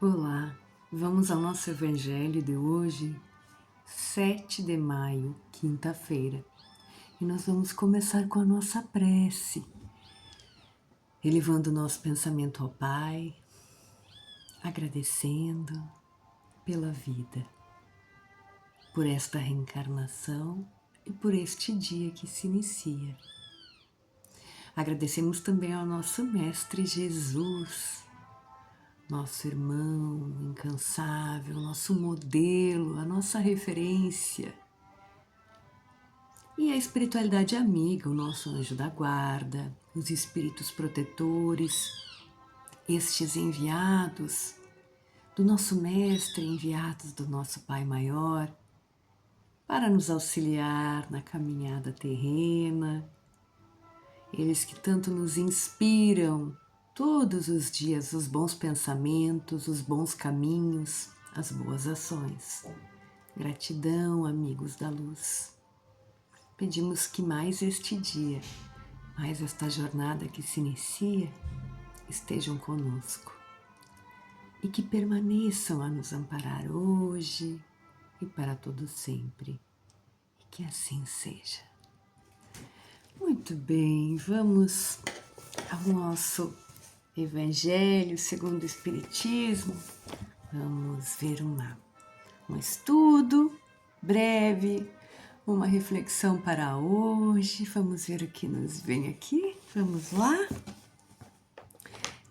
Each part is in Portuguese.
Olá, vamos ao nosso Evangelho de hoje, 7 de maio, quinta-feira. E nós vamos começar com a nossa prece, elevando o nosso pensamento ao Pai, agradecendo pela vida, por esta reencarnação e por este dia que se inicia. Agradecemos também ao nosso Mestre Jesus, nosso irmão incansável, nosso modelo, a nossa referência. E a espiritualidade amiga, o nosso anjo da guarda, os espíritos protetores, estes enviados do nosso mestre, enviados do nosso Pai Maior, para nos auxiliar na caminhada terrena, eles que tanto nos inspiram todos os dias os bons pensamentos, os bons caminhos, as boas ações. Gratidão, amigos da luz. Pedimos que mais este dia, mais esta jornada que se inicia, estejam conosco e que permaneçam a nos amparar hoje e para todo sempre. E que assim seja. Muito bem, vamos ao nosso Evangelho segundo o Espiritismo. Vamos ver um estudo breve, uma reflexão para hoje. Vamos ver o que nos vem aqui. Vamos lá?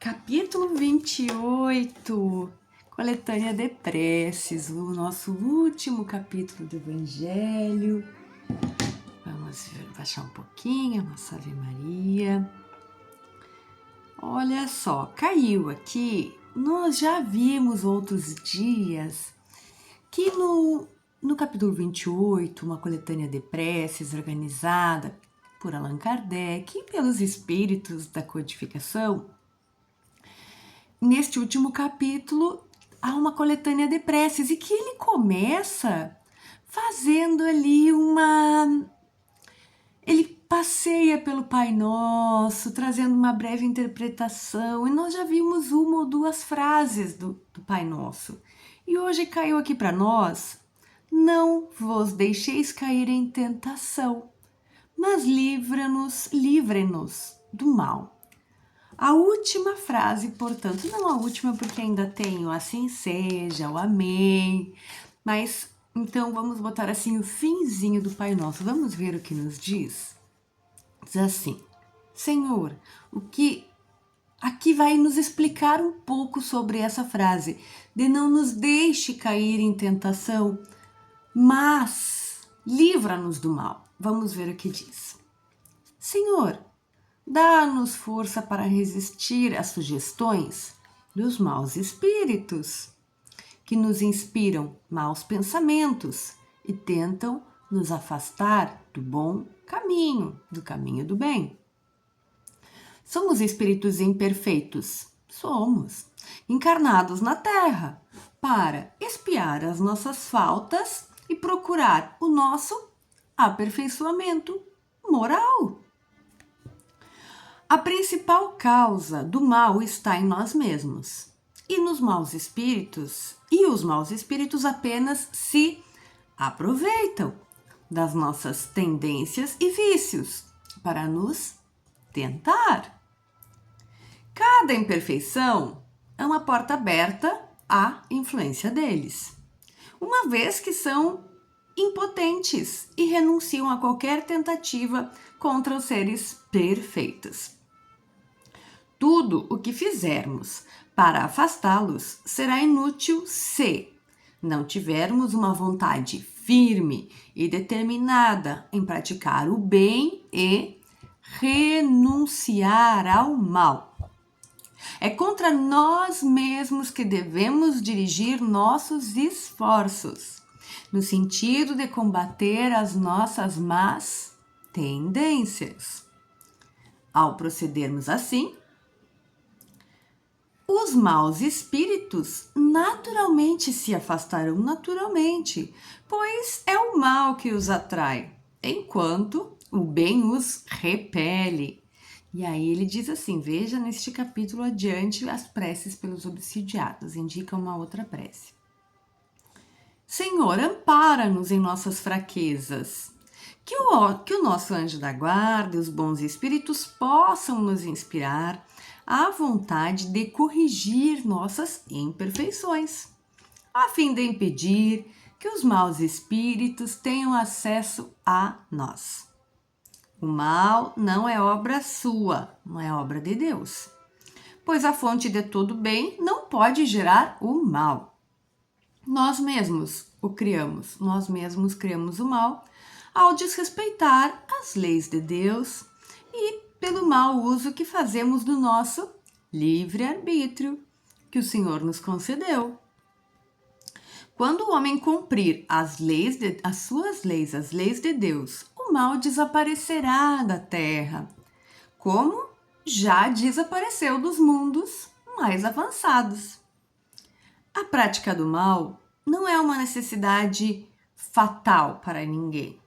Capítulo 28, Coletânea de Preces, o nosso último capítulo do Evangelho. Vamos baixar um pouquinho a nossa Ave Maria. Olha só, caiu aqui. Nós já vimos outros dias que no capítulo 28, uma coletânea de preces organizada por Allan Kardec e pelos espíritos da codificação, neste último capítulo há uma coletânea de preces e que ele começa fazendo ali ele passeia pelo Pai Nosso, trazendo uma breve interpretação, e nós já vimos uma ou duas frases do Pai Nosso. E hoje caiu aqui para nós: não vos deixeis cair em tentação, mas livre-nos do mal. A última frase, portanto, não a última porque ainda tem o assim seja, o amém, mas então vamos botar assim o finzinho do Pai Nosso. Vamos ver o que nos diz? Diz assim: Senhor, o que aqui vai nos explicar um pouco sobre essa frase de não nos deixe cair em tentação, mas livra-nos do mal. Vamos ver o que diz. Senhor, dá-nos força para resistir às sugestões dos maus espíritos, que nos inspiram maus pensamentos e tentam nos afastar do bom caminho, do caminho do bem. Somos espíritos imperfeitos, somos, encarnados na Terra, para expiar as nossas faltas e procurar o nosso aperfeiçoamento moral. A principal causa do mal está em nós mesmos e nos maus espíritos, e os maus espíritos apenas se aproveitam das nossas tendências e vícios para nos tentar. Cada imperfeição é uma porta aberta à influência deles, uma vez que são impotentes e renunciam a qualquer tentativa contra os seres perfeitos. Tudo o que fizermos para afastá-los será inútil se não tivermos uma vontade firme e determinada em praticar o bem e renunciar ao mal. É contra nós mesmos que devemos dirigir nossos esforços, no sentido de combater as nossas más tendências. Ao procedermos assim, os maus espíritos naturalmente se afastarão pois é o mal que os atrai, enquanto o bem os repele. E aí ele diz assim, veja neste capítulo adiante as preces pelos obsidiados, indica uma outra prece. Senhor, ampara-nos em nossas fraquezas, que o nosso anjo da guarda e os bons espíritos possam nos inspirar à vontade de corrigir nossas imperfeições, a fim de impedir que os maus espíritos tenham acesso a nós. O mal não é obra sua, não é obra de Deus, pois a fonte de todo bem não pode gerar o mal. Nós mesmos o criamos, nós mesmos criamos o mal ao desrespeitar as leis de Deus e pelo mau uso que fazemos do nosso livre-arbítrio que o Senhor nos concedeu. Quando o homem cumprir as suas leis, as leis de Deus, o mal desaparecerá da terra, como já desapareceu dos mundos mais avançados. A prática do mal não é uma necessidade fatal para ninguém.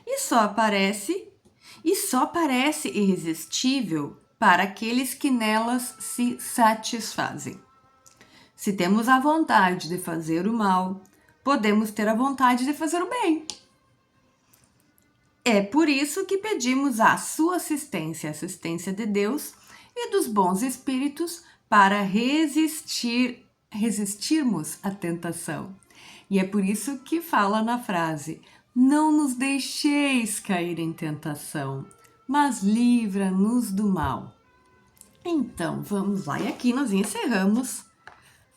E só parece irresistível para aqueles que nelas se satisfazem. Se temos a vontade de fazer o mal, podemos ter a vontade de fazer o bem. É por isso que pedimos a sua assistência, a assistência de Deus e dos bons espíritos para resistirmos à tentação. E é por isso que fala na frase: não nos deixeis cair em tentação, mas livra-nos do mal. Então, vamos lá. E aqui nós encerramos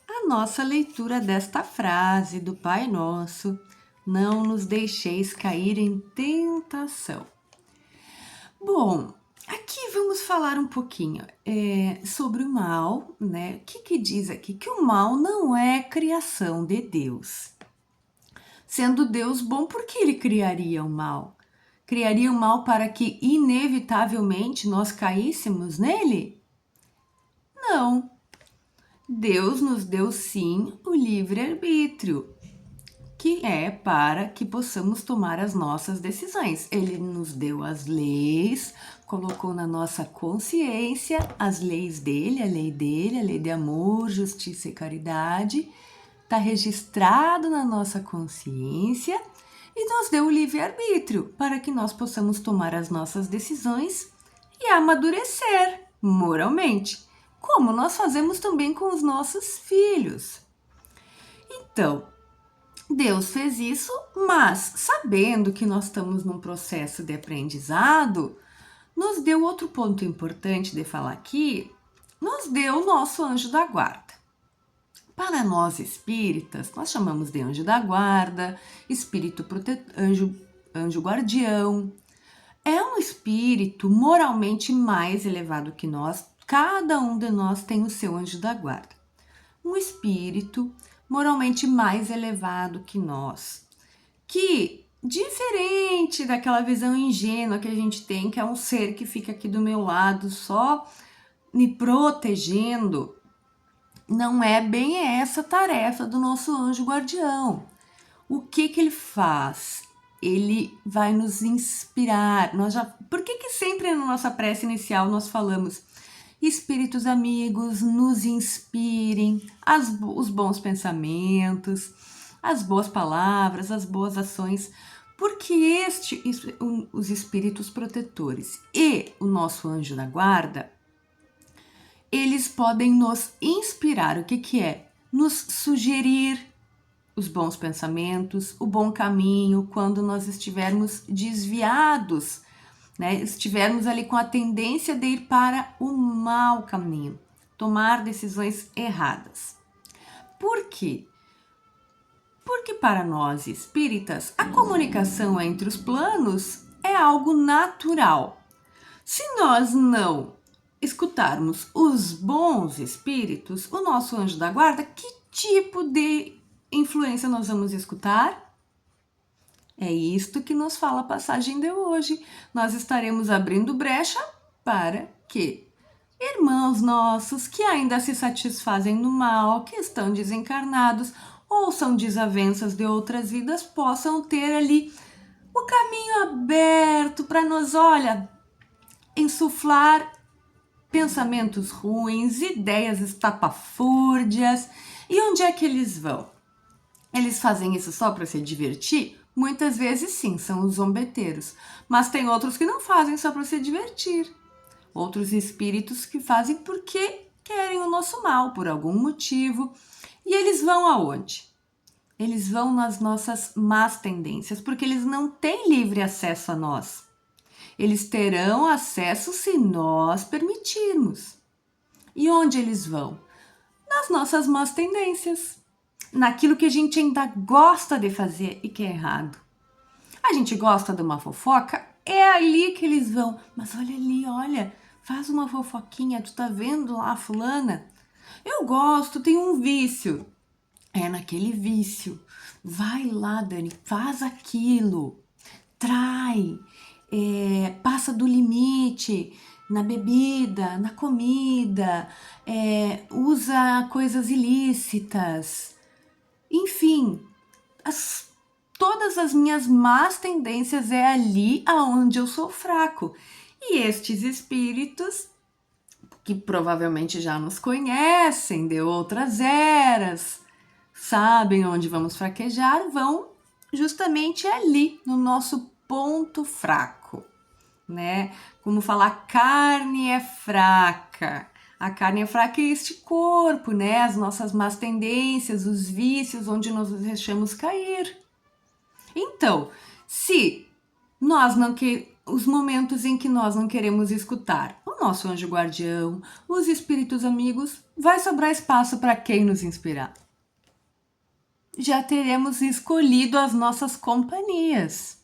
a nossa leitura desta frase do Pai Nosso: não nos deixeis cair em tentação. Bom, aqui vamos falar um pouquinho sobre o mal, né? O que diz aqui? Que o mal não é criação de Deus. Sendo Deus bom, por que ele criaria o mal? Criaria o mal para que inevitavelmente nós caíssemos nele? Não. Deus nos deu sim o livre-arbítrio, que é para que possamos tomar as nossas decisões. Ele nos deu as leis, colocou na nossa consciência as leis dele, a lei de amor, justiça e caridade, está registrado na nossa consciência e nos deu o livre-arbítrio para que nós possamos tomar as nossas decisões e amadurecer moralmente, como nós fazemos também com os nossos filhos. Então, Deus fez isso, mas sabendo que nós estamos num processo de aprendizado, nos deu outro ponto importante de falar aqui, nos deu o nosso anjo da guarda. Para nós espíritas, nós chamamos de anjo da guarda, espírito anjo guardião. É um espírito moralmente mais elevado que nós, cada um de nós tem o seu anjo da guarda. Um espírito moralmente mais elevado que nós, que, diferente daquela visão ingênua que a gente tem, que é um ser que fica aqui do meu lado só me protegendo, não é bem essa tarefa do nosso anjo guardião. O que ele faz? Ele vai nos inspirar. Por que sempre na nossa prece inicial nós falamos: espíritos amigos, nos inspirem os bons pensamentos, as boas palavras, as boas ações, porque os espíritos protetores e o nosso anjo da guarda, eles podem nos inspirar. O que é? Nos sugerir os bons pensamentos, o bom caminho, quando nós estivermos desviados, né? Estivermos ali com a tendência de ir para o mau caminho, tomar decisões erradas. Por quê? Porque para nós espíritas, a comunicação entre os planos é algo natural. Se nós não escutarmos os bons espíritos, o nosso anjo da guarda, que tipo de influência nós vamos escutar? É isto que nos fala a passagem de hoje. Nós estaremos abrindo brecha para que irmãos nossos que ainda se satisfazem no mal, que estão desencarnados ou são desavenças de outras vidas, possam ter ali o caminho aberto para nos, insuflar pensamentos ruins, ideias estapafúrdias. E onde é que eles vão? Eles fazem isso só para se divertir? Muitas vezes sim, são os zombeteiros. Mas tem outros que não fazem só para se divertir. Outros espíritos que fazem porque querem o nosso mal, por algum motivo. E eles vão aonde? Eles vão nas nossas más tendências, porque eles não têm livre acesso a nós. Eles terão acesso se nós permitirmos. E onde eles vão? Nas nossas más tendências. Naquilo que a gente ainda gosta de fazer e que é errado. A gente gosta de uma fofoca, é ali que eles vão. Mas olha ali, olha, faz uma fofoquinha, tu tá vendo lá a fulana? Eu gosto, tem um vício. É naquele vício. Vai lá, Dani, faz aquilo. Trai, passa do limite na bebida, na comida, usa coisas ilícitas. Enfim, todas as minhas más tendências é ali aonde eu sou fraco. E estes espíritos, que provavelmente já nos conhecem de outras eras, sabem onde vamos fraquejar, vão justamente ali, no nosso ponto fraco, né? Como falar, carne é fraca. A carne é fraca é este corpo, né? As nossas más tendências, os vícios, onde nós nos deixamos cair. Então, se nós não os momentos em que nós não queremos escutar o nosso anjo guardião, os espíritos amigos, vai sobrar espaço para quem nos inspirar. Já teremos escolhido as nossas companhias.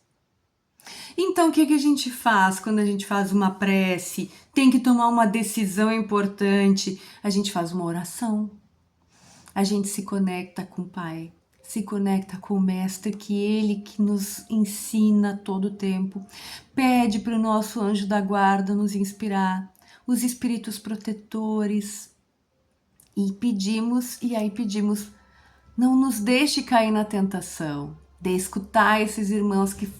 Então, o que a gente faz quando a gente faz uma prece, tem que tomar uma decisão importante? A gente faz uma oração, a gente se conecta com o Pai, se conecta com o Mestre, que Ele que nos ensina todo o tempo, pede para o nosso anjo da guarda nos inspirar, os espíritos protetores, e pedimos, não nos deixe cair na tentação de escutar esses irmãos que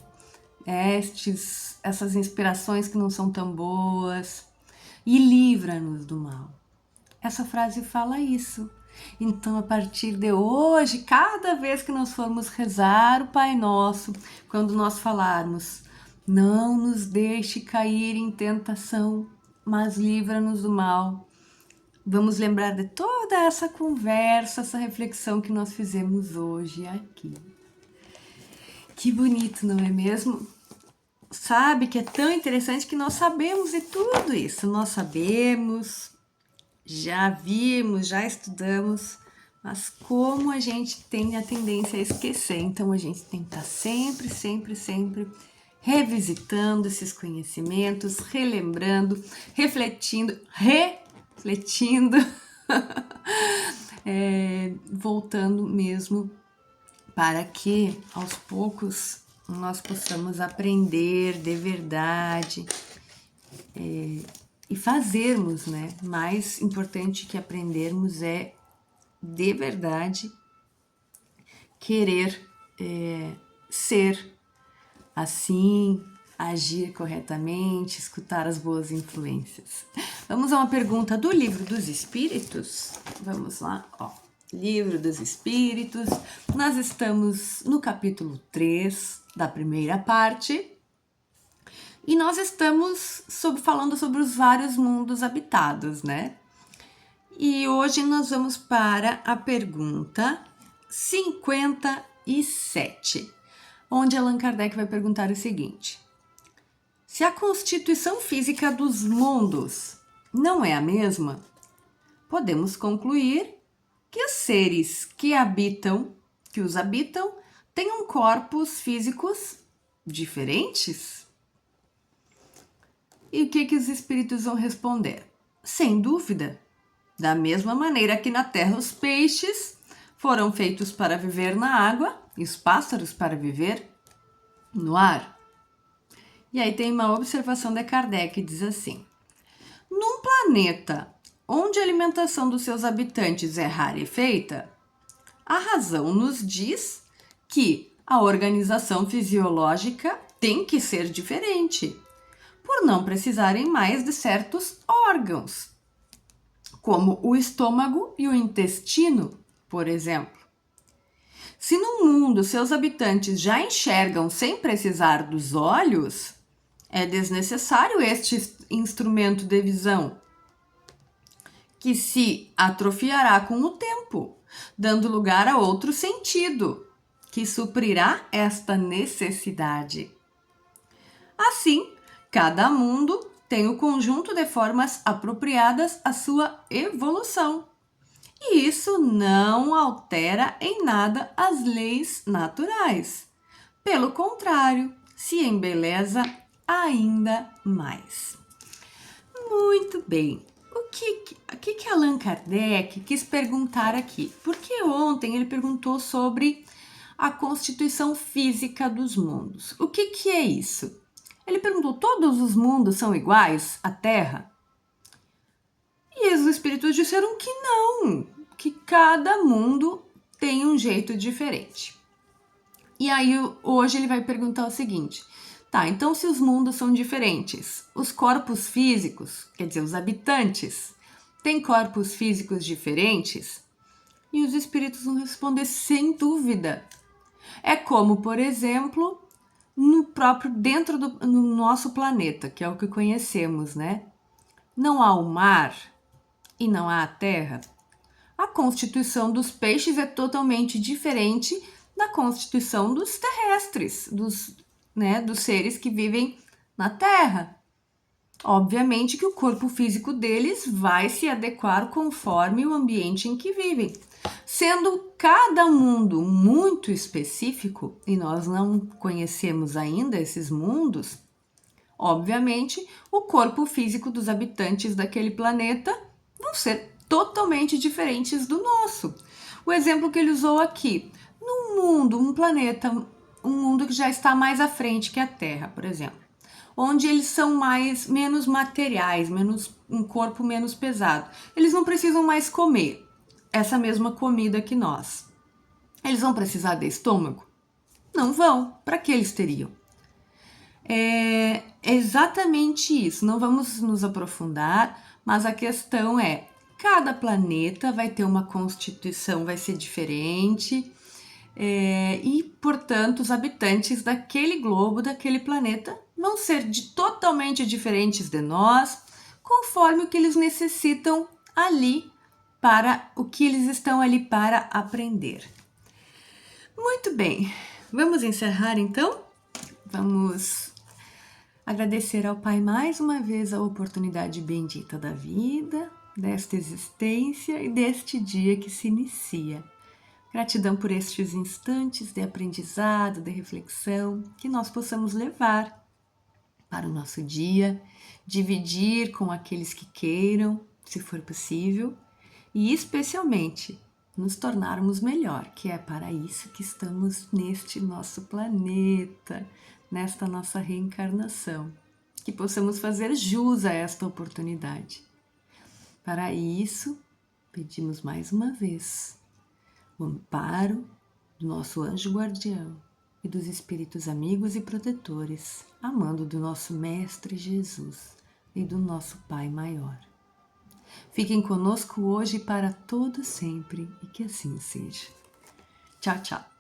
essas inspirações que não são tão boas, e livra-nos do mal. Essa frase fala isso. Então, a partir de hoje, cada vez que nós formos rezar o Pai Nosso, quando nós falarmos, não nos deixe cair em tentação, mas livra-nos do mal, vamos lembrar de toda essa conversa, essa reflexão que nós fizemos hoje aqui. Que bonito, não é mesmo? Sabe que é tão interessante que nós sabemos de tudo isso. Nós sabemos, já vimos, já estudamos, mas como a gente tem a tendência a esquecer. Então a gente tem que estar sempre revisitando esses conhecimentos, relembrando, refletindo, voltando mesmo para que aos poucos nós possamos aprender de verdade e fazermos, né? Mais importante que aprendermos é de verdade querer ser assim, agir corretamente, escutar as boas influências. Vamos a uma pergunta do Livro dos Espíritos? Vamos lá, ó. Livro dos Espíritos, nós estamos no capítulo 3 da primeira parte e nós estamos falando sobre os vários mundos habitados, né? E hoje nós vamos para a pergunta 57, onde Allan Kardec vai perguntar o seguinte: se a constituição física dos mundos não é a mesma, podemos concluir que os seres que os habitam, tenham corpos físicos diferentes? E o que os espíritos vão responder? Sem dúvida. Da mesma maneira que na terra os peixes foram feitos para viver na água e os pássaros para viver no ar. E aí tem uma observação de Kardec que diz assim: num planeta onde a alimentação dos seus habitantes é rarefeita, a razão nos diz que a organização fisiológica tem que ser diferente, por não precisarem mais de certos órgãos, como o estômago e o intestino, por exemplo. Se no mundo seus habitantes já enxergam sem precisar dos olhos, é desnecessário este instrumento de visão, que se atrofiará com o tempo, dando lugar a outro sentido, que suprirá esta necessidade. Assim, cada mundo tem o conjunto de formas apropriadas à sua evolução. E isso não altera em nada as leis naturais. Pelo contrário, se embeleza ainda mais. Muito bem. O que Allan Kardec quis perguntar aqui? Porque ontem ele perguntou sobre a constituição física dos mundos. O que é isso? Ele perguntou: todos os mundos são iguais à Terra? E os espíritos disseram que não, que cada mundo tem um jeito diferente. E aí hoje ele vai perguntar o seguinte: tá, então se os mundos são diferentes, os corpos físicos, quer dizer, os habitantes, têm corpos físicos diferentes? E os espíritos vão responder sem dúvida. É como, por exemplo, dentro no nosso planeta, que é o que conhecemos, né? Não há o mar e não há a terra. A constituição dos peixes é totalmente diferente da constituição dos terrestres, dos seres que vivem na Terra. Obviamente que o corpo físico deles vai se adequar conforme o ambiente em que vivem. Sendo cada mundo muito específico, e nós não conhecemos ainda esses mundos, obviamente o corpo físico dos habitantes daquele planeta vão ser totalmente diferentes do nosso. O exemplo que ele usou aqui, num mundo, um planeta, um mundo que já está mais à frente que a Terra, por exemplo, onde eles são menos materiais, um corpo menos pesado. Eles não precisam mais comer essa mesma comida que nós. Eles vão precisar de estômago? Não vão. Para que eles teriam? É exatamente isso. Não vamos nos aprofundar, mas a questão é: cada planeta vai ter uma constituição, vai ser diferente, e, portanto, os habitantes daquele globo, daquele planeta, vão ser totalmente diferentes de nós, conforme o que eles necessitam ali, para o que eles estão ali para aprender. Muito bem, vamos encerrar então? Vamos agradecer ao Pai mais uma vez a oportunidade bendita da vida, desta existência e deste dia que se inicia. Gratidão por estes instantes de aprendizado, de reflexão, que nós possamos levar para o nosso dia, dividir com aqueles que queiram, se for possível, e especialmente nos tornarmos melhor, que é para isso que estamos neste nosso planeta, nesta nossa reencarnação, que possamos fazer jus a esta oportunidade. Para isso, pedimos mais uma vez o amparo do nosso anjo guardião e dos espíritos amigos e protetores, amando do nosso Mestre Jesus e do nosso Pai maior. Fiquem conosco hoje para todo sempre e que assim seja. Tchau, tchau.